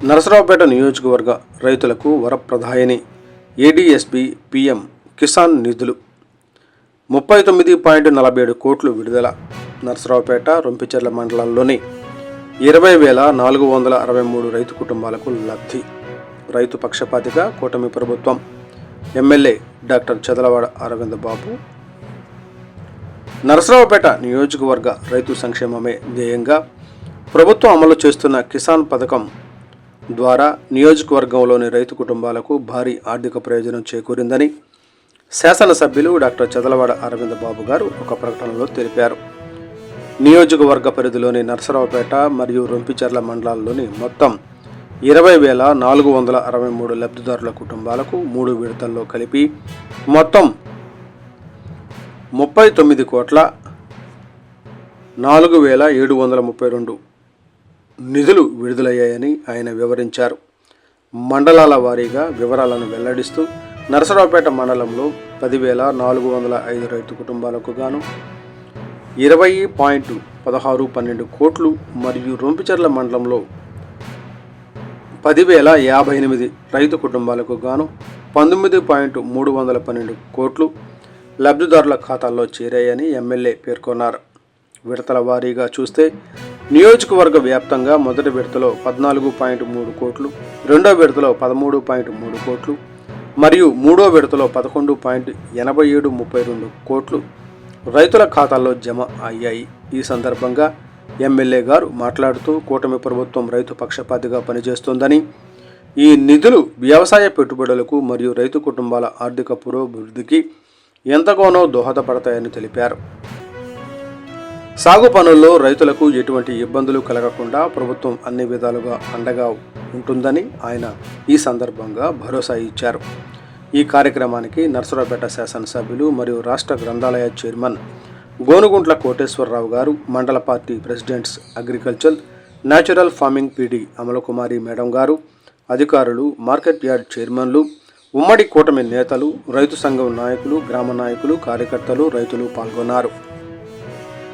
నరసరావుపేట నియోజకవర్గ రైతులకు వరప్రదాయని ఏడీఎస్బీ పీఎం కిసాన్ నిధులు 39.47 కోట్లు విడుదల. నరసరావుపేట రొంపిచెర్ల మండలాల్లోని 20,463 రైతు కుటుంబాలకు లబ్ధి. రైతు పక్షపాతిగా కూటమి ప్రభుత్వం. ఎమ్మెల్యే డాక్టర్ చదలవాడ అరవింద్ బాబు. నరసరావుపేట నియోజకవర్గ రైతు సంక్షేమమే ధ్యేయంగా ప్రభుత్వం అమలు చేస్తున్న కిసాన్ పథకం ద్వారా నియోజకవర్గంలోని రైతు కుటుంబాలకు భారీ ఆర్థిక ప్రయోజనం చేకూరిందని శాసనసభ్యులు డాక్టర్ చదలవాడ అరవింద్ బాబు గారు ఒక ప్రకటనలో తెలిపారు. నియోజకవర్గ పరిధిలోని నరసరావుపేట మరియు రొంపిచెర్ల మండలాల్లోని మొత్తం 20,463 లబ్ధిదారుల కుటుంబాలకు 3 విడతల్లో కలిపి మొత్తం 39,4,732 నిధులు విడుదలయ్యాయని ఆయన వివరించారు. మండలాల వారీగా వివరాలను వెల్లడిస్తూ నరసరావుపేట మండలంలో 10,405 రైతు కుటుంబాలకు గాను 20.1612 కోట్లు మరియు రొంపిచెర్ల మండలంలో 10,058 రైతు కుటుంబాలకు గాను 19.312 కోట్లు లబ్ధిదారుల ఖాతాల్లో చేరాయని ఎమ్మెల్యే పేర్కొన్నారు. విడతల వారీగా చూస్తే నియోజకవర్గ వ్యాప్తంగా మొదటి విడతలో 14.3 కోట్లు, రెండో విడతలో 13.3 కోట్లు మరియు మూడో విడతలో 11.8732 కోట్లు రైతుల ఖాతాల్లో జమ అయ్యాయి. ఈ సందర్భంగా ఎమ్మెల్యే గారు మాట్లాడుతూ కూటమి ప్రభుత్వం రైతు పక్షపాతిగా పనిచేస్తోందని, ఈ నిధులు వ్యవసాయ పెట్టుబడులకు మరియు రైతు కుటుంబాల ఆర్థిక పురోభివృద్ధికి ఎంతగానో దోహదపడతాయని తెలిపారు. సాగు పనుల్లో రైతులకు ఎటువంటి ఇబ్బందులు కలగకుండా ప్రభుత్వం అన్ని విధాలుగా అండగా ఉంటుందని ఆయన ఈ సందర్భంగా భరోసా ఇచ్చారు. ఈ కార్యక్రమానికి నరసరావుపేట శాసనసభ్యులు మరియు రాష్ట్ర గ్రంథాలయ చైర్మన్ గోనుగుంట్ల కోటేశ్వరరావు గారు, మండల party presidents agriculture natural farming PD Amalakumari madam గారు, అధికారులు, మార్కెట్ యార్డ్ చైర్మన్లు, ఉమ్మడి కూటమి నేతలు, రైతు సంఘం నాయకులు, గ్రామ నాయకులు, కార్యకర్తలు, రైతులు పాల్గొన్నారు.